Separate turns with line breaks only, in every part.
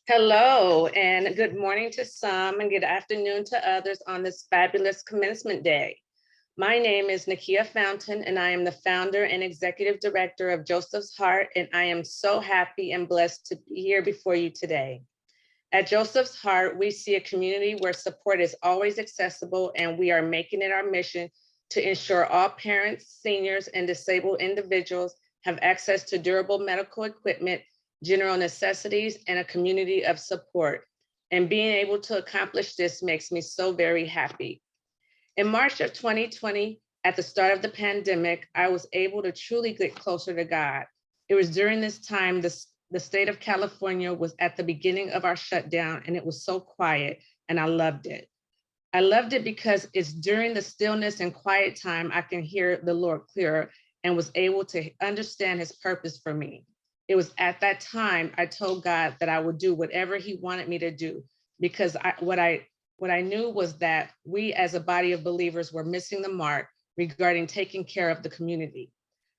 Hello, and good morning to some and good afternoon to others on this fabulous commencement day. My name is Nakia Fountain, and I am the founder and executive director of Joseph's Heart, and I am so happy and blessed to be here before you today. At Joseph's Heart, we see a community where support is always accessible, and we are making it our mission to ensure all parents, seniors, and disabled individuals have access to durable medical equipment, general necessities, and a community of support. And being able to accomplish this makes me so very happy. In March of 2020, at the start of the pandemic, I was able to truly get closer to God. It was during this time the state of California was at the beginning of our shutdown, and it was so quiet, and I loved it. I loved it because it's during the stillness and quiet time I can hear the Lord clearer and was able to understand his purpose for me. It was at that time I told God that I would do whatever he wanted me to do because what I knew was that we as a body of believers were missing the mark regarding taking care of the community.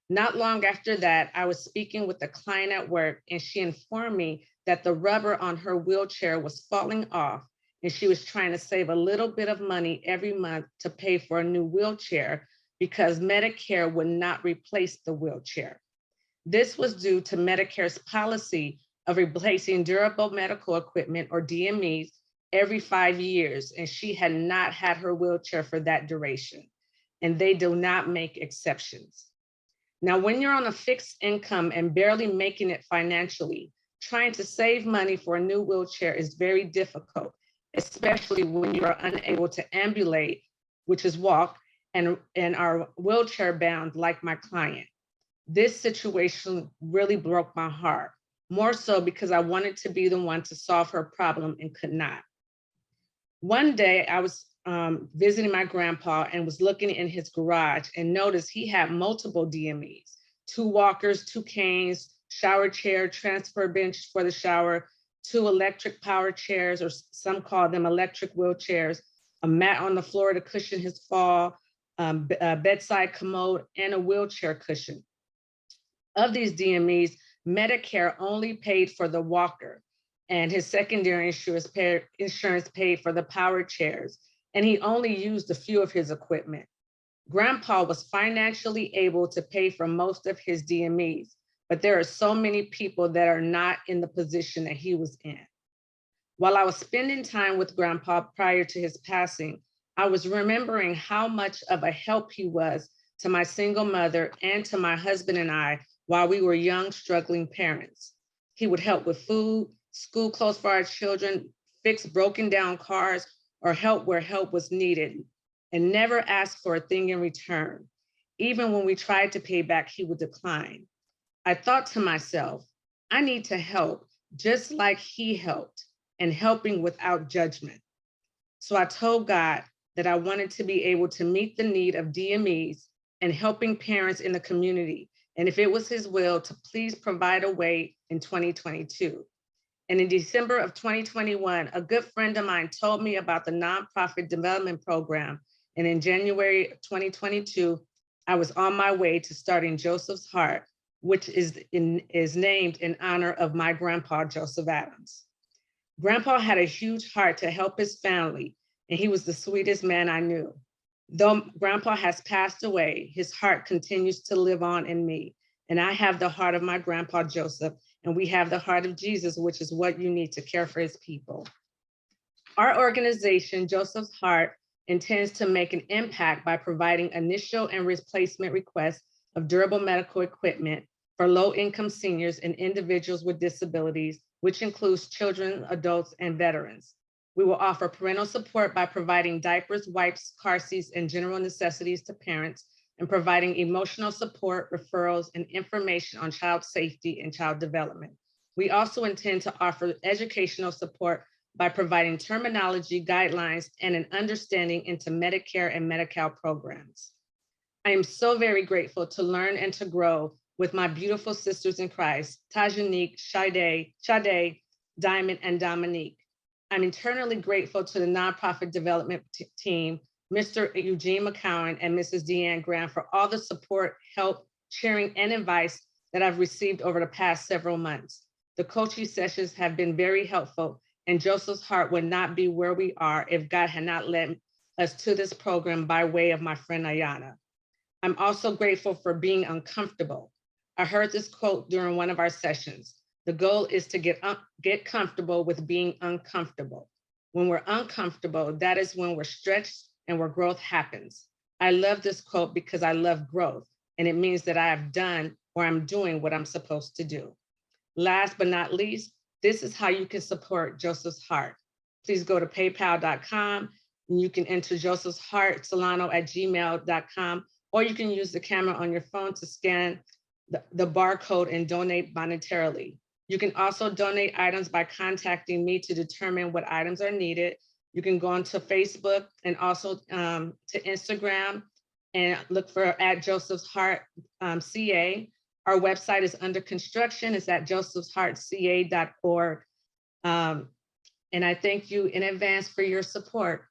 Not long after that, I was speaking with a client at work, and she informed me that the rubber on her wheelchair was falling off, and she was trying to save a little bit of money every month to pay for a new wheelchair because Medicare would not replace the wheelchair. This was due to Medicare's policy of replacing durable medical equipment, or DMEs, every 5 years, and she had not had her wheelchair for that duration, and they do not make exceptions. Now, when you're on a fixed income and barely making it financially, trying to save money for a new wheelchair is very difficult, especially when you are unable to ambulate, which is walk, and are wheelchair bound like my client. This situation really broke my heart, more so because I wanted to be the one to solve her problem and could not. One day I was visiting my grandpa and was looking in his garage and noticed he had multiple DMEs, two walkers, two canes, shower chair, transfer bench for the shower, two electric power chairs, or some call them electric wheelchairs, a mat on the floor to cushion his fall, a bedside commode, and a wheelchair cushion. Of these DMEs, Medicare only paid for the walker, and his secondary insurance paid for the power chairs, and he only used a few of his equipment. Grandpa was financially able to pay for most of his DMEs, but there are so many people that are not in the position that he was in. While I was spending time with Grandpa prior to his passing, I was remembering how much of a help he was to my single mother and to my husband and I while we were young, struggling parents. He would help with food, school clothes for our children, fix broken down cars, or help where help was needed, and never ask for a thing in return. Even when we tried to pay back, he would decline. I thought to myself, I need to help just like he helped, and helping without judgment. So I told God that I wanted to be able to meet the need of DMEs and helping parents in the community, and if it was his will, to please provide a way in 2022. And in December of 2021, a good friend of mine told me about the nonprofit development program. And in January of 2022, I was on my way to starting Joseph's Heart, which is named in honor of my grandpa, Joseph Adams. Grandpa had a huge heart to help his family, and he was the sweetest man I knew. Though Grandpa has passed away, his heart continues to live on in me. And I have the heart of my grandpa, Joseph, and we have the heart of Jesus, which is what you need to care for his people. Our organization, Joseph's Heart, intends to make an impact by providing initial and replacement requests of durable medical equipment for low-income seniors and individuals with disabilities, which includes children, adults, and veterans. We will offer parental support by providing diapers, wipes, car seats, and general necessities to parents, and providing emotional support, referrals, and information on child safety and child development. We also intend to offer educational support by providing terminology, guidelines, and an understanding into Medicare and Medi-Cal programs. I am so very grateful to learn and to grow with my beautiful sisters in Christ, Tajanique, Sade, Diamond, and Dominique. I'm eternally grateful to the nonprofit development team, Mr. Eugene McCowan and Mrs. Deanne Graham, for all the support, help, cheering, and advice that I've received over the past several months. The coaching sessions have been very helpful, and Joseph's Heart would not be where we are if God had not led us to this program by way of my friend Ayana. I'm also grateful for being uncomfortable. I heard this quote during one of our sessions. The goal is to get comfortable with being uncomfortable. When we're uncomfortable, that is when we're stretched and where growth happens. I love this quote because I love growth, and it means that I have done or I'm doing what I'm supposed to do. Last but not least, this is how you can support Joseph's Heart. Please go to paypal.com and you can enter Joseph's Heart Solano@gmail.com, or you can use the camera on your phone to scan the barcode and donate monetarily. You can also donate items by contacting me to determine what items are needed. You can go onto Facebook and also to Instagram and look for @Joseph'sHeart CA. Our website is under construction. It's at josephsheartca.org. And I thank you in advance for your support.